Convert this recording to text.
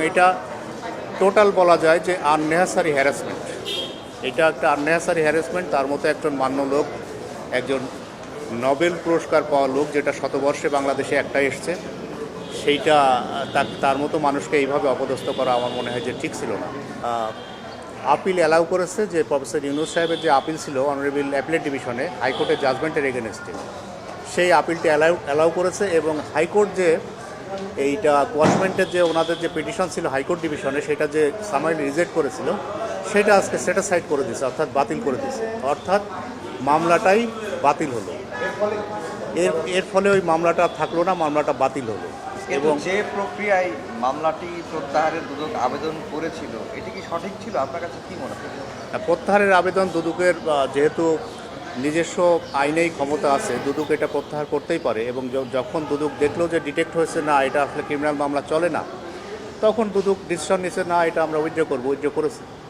এটা টোটাল বলা যায় যে আননেসারি হ্যারাসমেন্ট। এটা একটা আননেসারি হ্যারাসমেন্ট। তার মতো একজন মান্য লোক, একজন নোবেল পুরস্কার পাওয়া লোক, যেটা শতবর্ষে বাংলাদেশে একটাই এসছে, সেইটা তার মতো মানুষকে এইভাবে অপদস্থ করা আমার মনে হয় যে ঠিক ছিল না। আপিল অ্যালাউ করেছে, যে প্রফেসর ইউনূস সাহেবের যে আপিল ছিল অনারেবল অ্যাপিলেট ডিভিশনে হাইকোর্টের জাজমেন্টের এগেনস্টে, সেই আপিলটি অ্যালাউ করেছে। এবং হাইকোর্ট যে এইটা কোয়াশমেন্টের যে ওনাদের যে পিটিশন ছিল হাইকোর্ট ডিভিশনে, সেটা যে সামারি রিজেক্ট করেছিল, সেটা আজকে সেটিসফাইড করে দিয়েছে, অর্থাৎ বাতিল করে দিয়েছে। অর্থাৎ মামলাটাই বাতিল হলো। এর ফলে ওই মামলাটা থাকলো না, মামলাটা বাতিল হলো। এবং যে প্রক্রিয়ায় মামলাটি প্রত্যাহারের দুদক আবেদন করেছিল, এটি কি সঠিক ছিল? আপনার কাছে কি মনে হয়? প্রত্যাহারের আবেদন দুদকের, যেহেতু নিজস্ব আইনেই ক্ষমতা আছে, দুদক এটা প্রত্যাহার করতেই পারে। এবং যখন দুদক দেখলো যে ডিটেক্ট হয়েছে না, এটা আসলে ক্রিমিনাল মামলা চলে না, তখন দুদক ডিসিশন নিচ্ছে না, এটা আমরা উইথড্র করবো, উইথড্র করেছে।